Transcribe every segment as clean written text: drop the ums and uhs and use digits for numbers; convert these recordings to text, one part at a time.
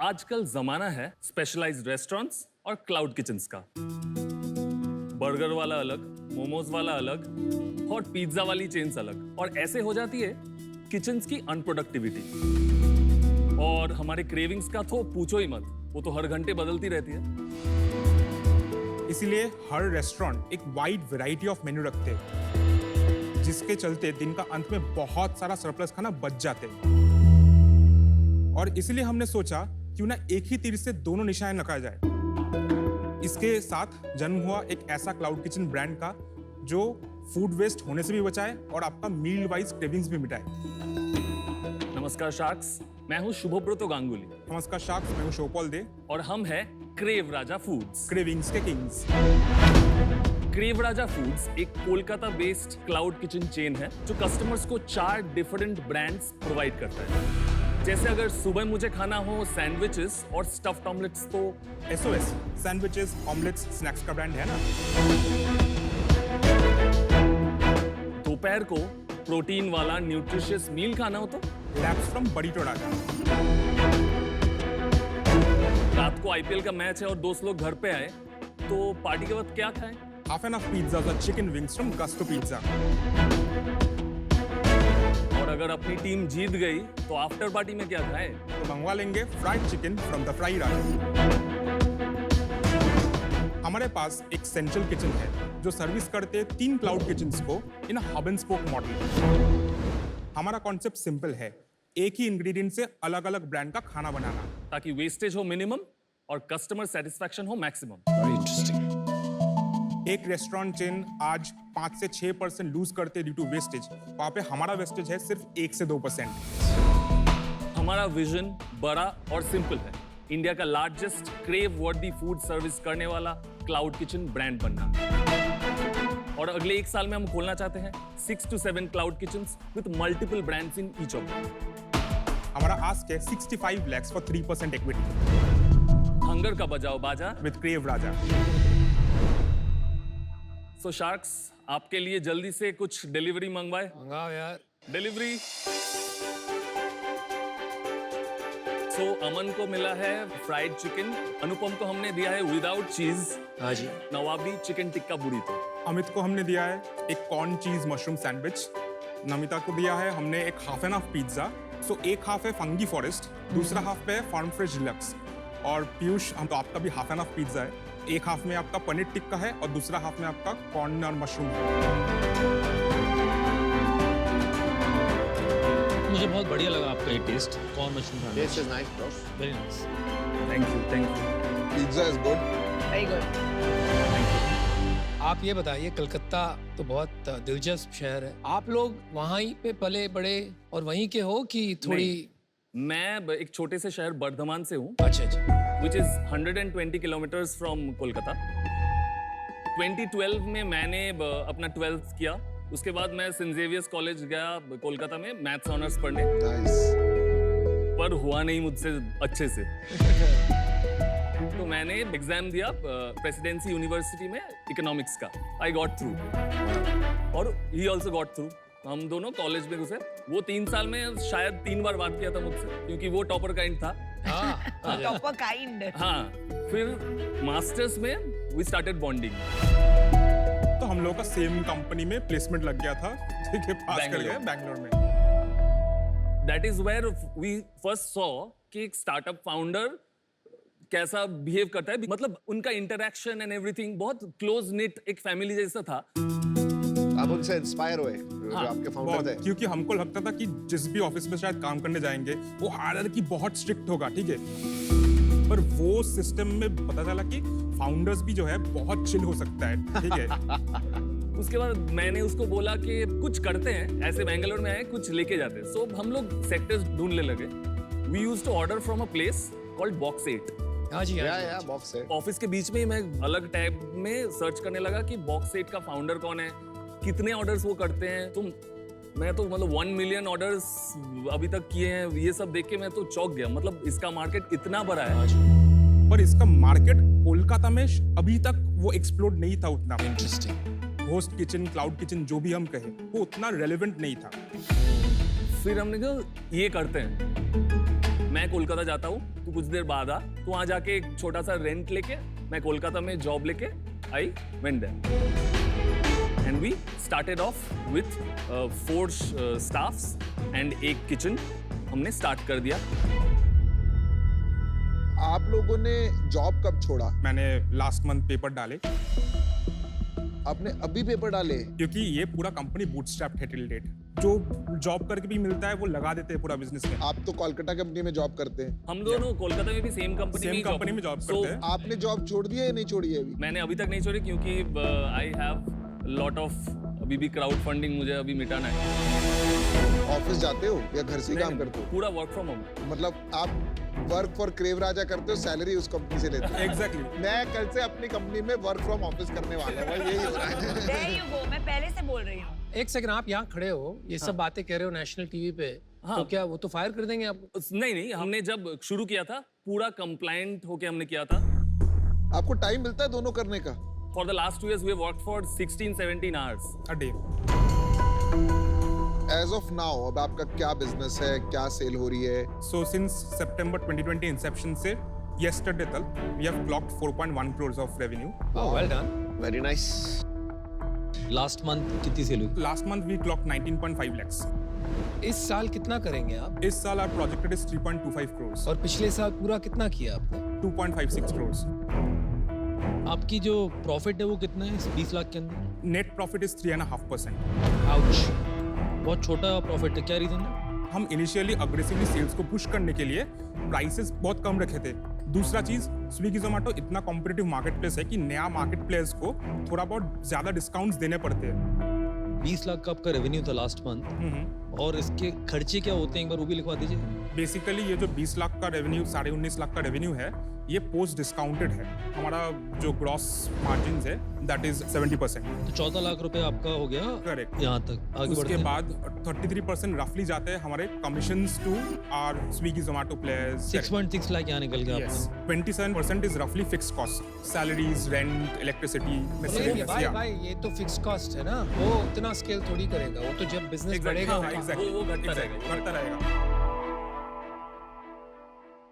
आजकल जमाना है स्पेशलाइज्ड रेस्टोरेंट्स और क्लाउड किचन्स का। बर्गर वाला अलग, मोमोज वाला अलग, हॉट पिज्जा वाली चेन्स अलग, और ऐसे हो जाती है किचन्स की अनप्रोडक्टिविटी। और हमारे क्रेविंग्स का तो पूछो ही मत, वो तो हर घंटे बदलती रहती है। इसीलिए हर रेस्टोरेंट एक वाइड वैरायटी ऑफ मेन्यू रखते हैं, जिसके चलते दिन का अंत में बहुत सारा सरप्लस खाना बच जाते हैं। और इसीलिए हमने सोचा क्यों ना एक ही तीर से दोनों निशाने लगाया जाए। इसके साथ जन्म हुआ एक ऐसा क्लाउड किचन ब्रांड का जो फूड वेस्ट होने से भी बचाए और आपका मील वाइज क्रेविंग्स भी मिटाए। नमस्कार शार्क्स, मैं हूँ शुभब्रतो गांगुली। नमस्कार शार्क्स, मैं हूँ शिवपाल दे और हम हैं क्रेव राजा फूड्स। क्रेविंग्स के किंग्स। क्रेव राजा फूड्स एक Kolkata based cloud kitchen chain है जो कस्टमर्स को 4 डिफरेंट ब्रांड्स प्रोवाइड करता है। जैसे अगर सुबह मुझे खाना हो सैंडविचेस और स्टफ्ड ऑमलेट्स तो SOS सैंडविचेस, ऑमलेट्स, स्नैक्स का ब्रांड है ना। दोपहर को प्रोटीन वाला न्यूट्रिशियस मील खाना हो तो लैब्स फ्रॉम बरीटो राजा। रात को IPL का मैच है और दोस्त लोग घर पे आए तो पार्टी के वक्त क्या खाएं? Half enough pizzas or chicken wings from Gusto Pizza. और अगर अपनी टीम जीत गई तो आफ्टर पार्टी में क्या खाएं? तो मंगवा लेंगे fried chicken from the Fry Raja. हमारे पास एक सेंट्रल किचन है जो सर्विस करते हैं 3 क्लाउड किचन्स को इन हब एंड स्पोक मॉडल। हमारा कॉन्सेप्ट सिंपल है, एक ही इंग्रेडिएंट से अलग अलग ब्रांड का खाना बनाना, ताकि वेस्टेज हो मिनिमम और कस्टमर सेटिस्फैक्शन हो मैक्सिमम। Very interesting. एक रेस्टोरेंट चेन आज 5 से 6% लूज करते ड्यू टू वेस्टेज, वहाँ पे हमारा वेस्टेज है सिर्फ 1 से 2%। हमारा विजन बड़ा और सिंपल है, इंडिया का लार्जेस्ट क्रेव वर्दी फूड सर्विस करने वाला क्लाउड किचन ब्रांड बनना। और अगले 1 साल में हम खोलना चाहते हैं 6 to 7 cloud kitchens with multiple brands in each of them. हमारा आस्क है 65 lakhs for 3% इक्विटी हंगर का बजाओ बाजा with crave Raja. So sharks, आपके लिए जल्दी से कुछ डिलीवरी मंगवाए। मंगाओ यार। डिलीवरी। सो अमन को मिला है फ्राइड चिकन, अनुपम को हमने दिया है विदाउट चीज हाँ जी। नवाबी चिकन टिक्का बुरीतो। अमित को हमने दिया है एक कॉर्न चीज मशरूम सैंडविच। नमिता को दिया है हमने एक हाफ एंड हाफ पिज्जा। सो एक हाफ है फंगी फॉरेस्ट, दूसरा हाफ पे फार्म फ्रेश डिलक्स। और पीयूष, हम तो आपका भी हाफ एंड हाफ पिज्जा है। एक हाफ में आपका पनीर टिक्का है और दूसरा हाफ में आपका कॉर्न और मशरूम है। मुझे बहुत बढ़िया लगा आपका ये टेस्ट, कॉर्न मशरूम खाना। Taste is nice, boss. Very nice. Thank you, thank you. Pizza is good. Very good. आप ये बताइए, कलकत्ता तो बहुत दिलचस्प शहर है, आप लोग वहाँ ही पे पले बड़े और वहीं के हो कि थोड़ी? मैं एक छोटे से शहर बर्धमान से हूँ, अच्छा अच्छा। which is 120 kilometers from Kolkata. 2012 में मैंने अपना 12th किया, उसके बाद मैं सेंट जेवियर्स कॉलेज गया कोलकाता में मैथ्स ऑनर्स पढ़ने, Nice. पर हुआ नहीं मुझसे अच्छे से। तो मैंने एग्जाम दिया प्रेसिडेंसी यूनिवर्सिटी में इकोनॉमिक्स का। आई गॉट थ्रू और ही ऑल्सो गॉट थ्रू। हम दोनों कॉलेज में घुसे। वो 3 साल में शायद 3 बार बात किया था मुझसे, क्योंकि वो टॉपर काइंड था। Proper kind. हाँ, फिर मास्टर्स में वी स्टार्टेड बॉन्डिंग। तो हम लोग का सेम कंपनी में प्लेसमेंट लग गया था, ठीक है, पास कर गए बैंगलोर में। That is where we first saw कि एक स्टार्टअप फाउंडर कैसा बिहेव करता है, मतलब उनका इंटरेक्शन एंड एवरीथिंग बहुत क्लोज निट एक फैमिली जैसा था। आप उनसे इंस्पायर हुए जो आपके फाउंडर थे। क्योंकि हमको लगता था कि जिस भी ऑफिस में शायद काम करने जाएंगे वो हायरार्की बहुत स्ट्रिक्ट होगा, ठीक है, पर वो सिस्टम में पता चला कि फाउंडर्स भी जो है बहुत चिल हो सकता है, ठीक है। उसके बाद मैंने उसको बोला कि कुछ करते हैं, ऐसे बेंगलोर में आए कुछ लेके जाते हैं। सो हम लोग सेक्टर्स ढूंढने लगे। We used to order from a place called box 8। हाँ जी, या बॉक्स है। ऑफिस के बीच में ही मैं अलग टैब में सर्च करने लगा कि बॉक्स 8 का फाउंडर कौन है, कितने ऑर्डर्स वो करते हैं। तो मैं तो मतलब 1 मिलियन ऑर्डर्स अभी तक किए हैं, ये सब देख के मैं तो चौंक गया। मतलब इसका मार्केट इतना बड़ा है। हाँ जी। पर इसका मार्केट कोलकाता में अभी तक वो एक्सप्लोर नहीं था उतना। Interesting. Host kitchen, cloud kitchen जो भी हम कहें, वो उतना रेलेवेंट नहीं था। फिर हमने कहा ये करते हैं। मैं कोलकाता जाता हूँ, तू कुछ देर बाद आ, तू वहाँ जाके एक छोटा सा रेंट लेके मैं कोलकाता में जॉब लेके I went there and we started off with 4 staffs and एक किचन हमने स्टार्ट कर दिया। आप लोगों ने जॉब कब छोड़ा? मैंने लास्ट मंथ पेपर डाले आपने अभी पेपर डाले? क्योंकि ये पूरा कंपनी बूटस्ट्रैप्ड है टिल डेट। जो जॉब करके भी मिलता है वो लगा देते हैं पूरा बिजनेस में। आप तो कोलकाता कंपनी में जॉब करते हैं। हम दोनों कोलकाता में भी सेम कंपनी में जॉब करते हैं। आपने जॉब छोड़ दी है या नहीं छोड़ी है अभी? मैंने अभी तक नहीं छोड़ी क्योंकि आई हैव लॉट ऑफ अभी भी क्राउड फंडिंग मुझे अभी मिटाना है। ऑफिस जाते हो या घर से ही काम करते हो? पूरा वर्क फ्रॉम होम। मतलब आप वर्क फॉर क्रेव राजा करते हो, सैलरी उस कंपनी से लेते हो? एग्जैक्टली। मैं कल से अपनी कंपनी में वर्क फ्रॉम ऑफिस करने वाला हूँ, यही हो रहा है। There you go, मैं पहले से बोल रही हूँ। एक सेकंड, आप यहाँ खड़े हो, ये सब बातें कह रहे हो नेशनल टीवी पे, हाँ। तो क्या वो तो फायर कर देंगे आपको? नहीं, हमने जब शुरू किया था पूरा कंप्लायंट होके हमने किया था। आपको टाइम मिलता है दोनों करने का? For the last 2 years, we have worked for 16-17 hours a day. As of now अब आपका क्या बिजनेस है, क्या सेल हो रही है? So since September 2020 inception से yesterday तक we have clocked 4.1 crores of revenue. Oh, well done. Very nice. Last month कितनी सेल हुई? Last month we clocked 19.5 lakhs. इस साल कितना करेंगे आप? इस साल our projected is 3.25 crores. और पिछले साल पूरा कितना किया आपने? 2.56 crores. आपकी जो प्रॉफिट है वो कितना है इस 20 लाख के अंदर? Net profit is 3.5%. आउच, बहुत छोटा प्रॉफिट है, क्या रीजन है? हम इनिशियली अग्रेसिवली सेल्स को पुश करने के लिए प्राइसेस बहुत कम रखे थे। दूसरा चीज, स्विगी जोमेटो इतना कॉम्पिटिटिव मार्केट प्लेस है कि नया मार्केट प्लेस को थोड़ा बहुत ज्यादा डिस्काउंट्स देने पड़ते हैं। 20 लाख का आपका रेवेन्यू था लास्ट मंथ, और इसके खर्चे क्या होते हैं एक बार वो भी लिखवा दीजिए। बेसिकली ये जो 20 लाख का रेवेन्यू, 19.5 लाख का रेवेन्यू है, ये पोस्ट डिस्काउंटेड है। हमारा जो ग्रॉस मार्जिन है दैट इज 70%। तो 14 लाख रुपए आपका हो गया करेक्ट। यहाँ तक। आगे बढ़ते उसके हैं। बाद 33% रफली जाते हैं हमारे commissions two are Swiggy Zomato players. 6.6 lakh यहाँ निकल गया Yes, आपका। 27% is roughly fixed cost, salaries, rent, electricity, नहीं, miscellaneous. भाई Yeah. भाई ये तो फिक्स कॉस्ट है ना, वो उतना स्केल थोड़ी करेगा, वो तो जब बिजनेस Exactly, बढ़ेगा हाँ, Exactly. वो घटता Exactly. रहेगा। घटता रहेगा।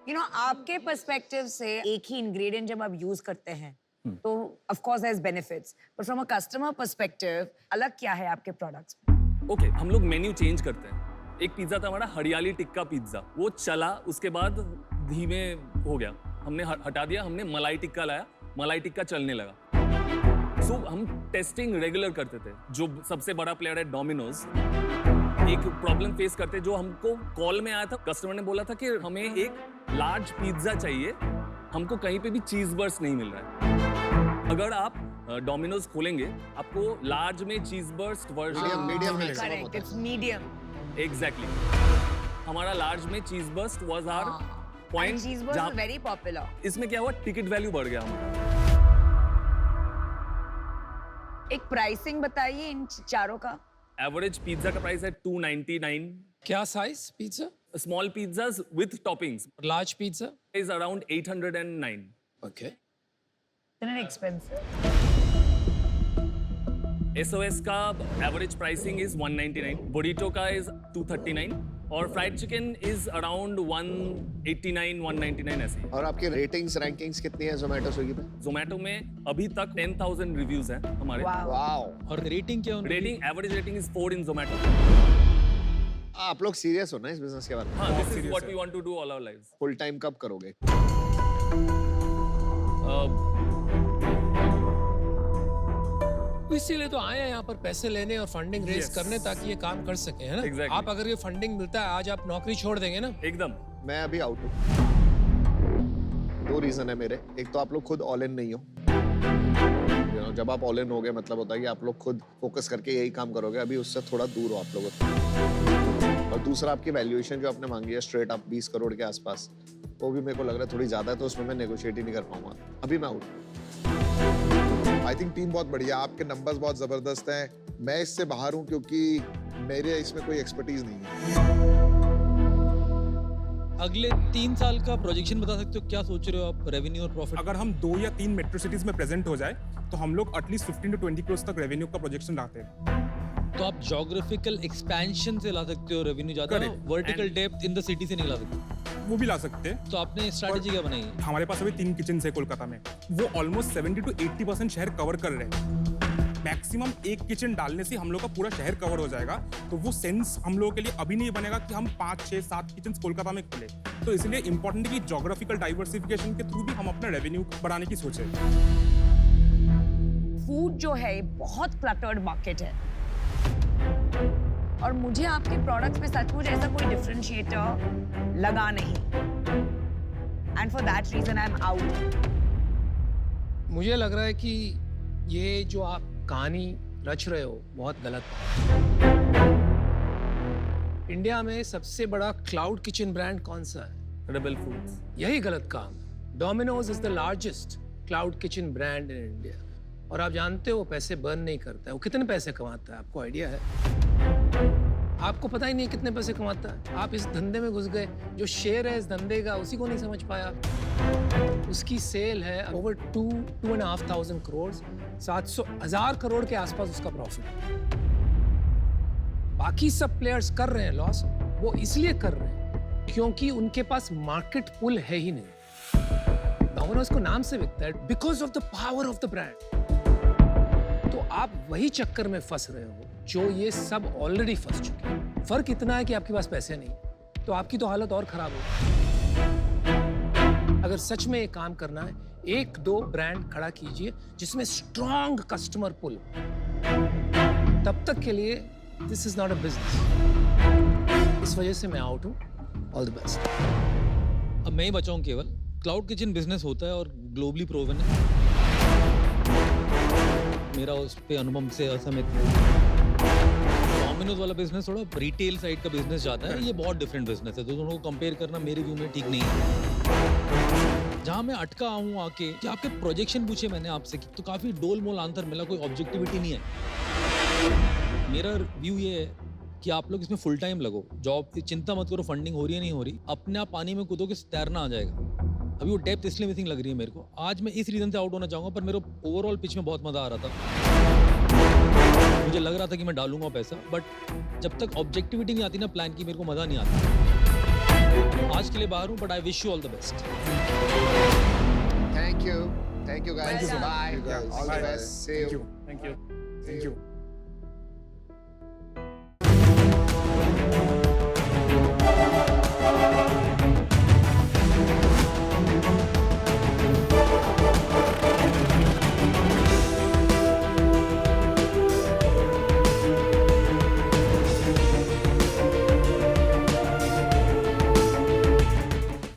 You know, आपके पर्सपेक्टिव से एक ही इंग्रेडिएंट जब आप यूज करते हैं तो of course there is benefits, but from a customer perspective अलग क्या है आपके प्रोडक्ट्स? ओके, हम लोग मेन्यू चेंज करते हैं। एक पिज्जा था हमारा हरियाली टिक्का पिज्जा, वो चला, उसके बाद धीमे हो गया, हमने हटा दिया, हमने मलाई टिक्का लाया, मलाई टिक्का चलने लगा। सो हम टेस्टिंग रेगुलर करते थे। जो सबसे बड़ा प्लेयर है डोमिनोज, एक प्रॉब्लम फेस करते जो हमको कॉल में आया था, कस्टमर ने बोला था कि हमें एक लार्ज पिज्जा चाहिए, हमको कहीं पे भी चीज बर्स्ट नहीं मिल रहा है। अगर आप डोमिनोज खोलेंगे आपको लार्ज में चीज बर्स्ट वर्जन मीडियम में करेक्ट, इट्स मीडियम। एग्जैक्टली। हमारा लार्ज में cheese burst was our point. Cheese burst is very popular. इसमें क्या हुआ, टिकट वैल्यू बढ़ गया हमारा। एक प्राइसिंग बताइए इन चारों का। एवरेज पिज्जा का प्राइस है 299। क्या size pizza? Small pizzas with toppings large pizza? Is around 809। Okay. इतना एक्सपेंसिव? एसओएस का एवरेज प्राइसिंग इज 199, बुरीटो का इज 239 और फ्राइड चिकन इज अराउंड 189 199 ऐसे। और आपके रेटिंग्स रैंकिंग्स कितनी है जोमेटो स्विगी पे? जोमेटो में अभी तक 10,000 रिव्यूज हैं हमारे। वाओ। वाओ, और रेटिंग क्या होनी? रेटिंग एवरेज रेटिंग इज 4 इन जोमेटो। आप लोग सीरियस हो ना इस बिजनेस के बारे में? हाँ, दिस इज serious व्हाट है। We want to do all our lives. Full time कब करोगे? इसीलिए तो आए हैं यहाँ पर पैसे लेने और फंडिंग रेज Yes. करने, ताकि ये काम कर सके, है ना? Exactly. आप अगर ये फंडिंग मिलता है आज आप नौकरी छोड़ देंगे ना? एकदम। मैं अभी आउट हूँ। 2 रीजन है मेरे। एक तो आप लोग खुद ऑल इन नहीं हो। जब आप ऑल इन हो गए मतलब होता है कि आप लोग खुद फोकस करके यही काम करोगे। अभी उससे थोड़ा दूर हो आप लोग। और दूसरा, आपकी वैल्यूएशन जो आपने मांगी है स्ट्रेट आप 20 करोड़ के आसपास, वो भी मेरे को लग रहा है थोड़ी ज्यादा है, तो उसमें मैं नेगोशिएट ही नहीं कर पाऊंगा। अभी मैं आउट। आई थिंक टीम बहुत बढ़िया, आपके नंबर्स बहुत जबरदस्त हैं। मैं इससे बाहर हूँ क्योंकि मेरे इसमें कोई एक्सपर्टीज नहीं है। अगले 3 साल का प्रोजेक्शन बता सकते हो? क्या सोच रहे हो आप रेवेन्यू और प्रॉफिट? अगर हम 2 या 3 मेट्रो सिटीज में प्रेजेंट हो जाए तो हम लोग एटलीस्ट 15 to 20 करोड़ तक रेवेन्यू का प्रोजेक्शन लाते हैं। तो आप ज्योग्राफिकल एक्सपेंशन से ला सकते हो रेवेन्यू ज्यादा, Correct. Vertical And- depth in the city से नहीं ला सकते। वो भी ला सकते हैं। तो आपने स्ट्रैटेजी क्या बनाई है? हमारे पास अभी 3 किचन है कोलकाता में, वो ऑलमोस्ट 70 to 80% शहर कवर कर रहे हैं। मैक्सिमम एक किचन डालने से हम लोग का पूरा शहर कवर हो जाएगा, तो वो सेंस हम लोगों के लिए अभी नहीं बनेगा कि हम 5, 6, 7 किचन कोलकाता में खोले। तो इसलिए इंपॉर्टेंट है कि जोग्राफिकल डाइवर्सिफिकेशन के थ्रू भी हम अपना रेवेन्यू बढ़ाने की सोचे। फूड जो है बहुत क्लटर्ड मार्केट है और मुझे आपके प्रोडक्ट्स में सचमुच ऐसा कोई डिफरेंशिएटर लगा नहीं, and for that reason I am out. मुझे लग रहा है कि ये जो आप कहानी रच रहे हो बहुत गलत है। इंडिया में सबसे बड़ा क्लाउड किचन ब्रांड कौन सा है? Rebel foods. यही गलत काम है। Domino's is the largest cloud kitchen brand in India, और आप जानते हो वो पैसे बर्न नहीं करता है। वो कितने पैसे कमाता है आपको आइडिया है? आपको पता ही नहीं कितने पैसे कमाता है। आप इस धंधे में घुस गए, जो शेयर है इस धंधे का उसी को नहीं समझ पाया। उसकी सेल है ओवर 2,500 करोड़, 700,000 करोड़ के आसपास उसका प्रॉफिट है। बाकी सब प्लेयर्स कर रहे हैं लॉस, वो इसलिए कर रहे हैं क्योंकि उनके पास मार्केट पुल है ही नहीं। डोमिनोज को नाम से बिकता है because of the power of the brand. तो आप वही चक्कर में फंस रहे हो जो ये सब ऑलरेडी फंस चुके हैं। फर्क इतना है कि आपके पास पैसे नहीं, तो आपकी तो हालत और खराब हो। अगर सच में ये काम करना है, 1-2 ब्रांड खड़ा कीजिए जिसमें स्ट्रॉन्ग कस्टमर पुल। तब तक के लिए this is not a business. इस वजह से मैं आउट हूं। All the best. अब मैं ही बचाऊं केवल। क्लाउड किचन बिजनेस होता है और ग्लोबली प्रूवन है। मेरा उस पे अनुभव से असहमत डोमिनोज वाला बिजनेस थोड़ा रिटेल साइड का बिजनेस जाता है, ये बहुत डिफरेंट बिजनेस है, तो दोनों को कंपेयर करना मेरे व्यू में ठीक नहीं है। जहाँ मैं अटका हूँ आके कि आपके प्रोजेक्शन पूछे मैंने आपसे तो काफी डोल मोल आंसर मिला, कोई ऑब्जेक्टिविटी नहीं है। मेरा व्यू ये है कि आप लोग इसमें फुल टाइम लगो, जॉब की चिंता मत करो, फंडिंग हो रही है नहीं हो रही, अपने आप पानी में कूदोगे तैरना आ जाएगा। अभी वो डेप्थ इसलिए मिसिंग लग रही है मेरे को। आज मैं इस रीजन से आउट होना चाहूंगा, पर मेरे ओवरऑल पिच में बहुत मजा आ रहा था। मुझे लग रहा था कि मैं डालूंगा पैसा, बट जब तक ऑब्जेक्टिविटी नहीं आती ना प्लान की, मेरे को मजा नहीं आता। आज के लिए बाहर हूँ, but I wish you all the best. Thank you guys, bye, all the best, see you. Thank you.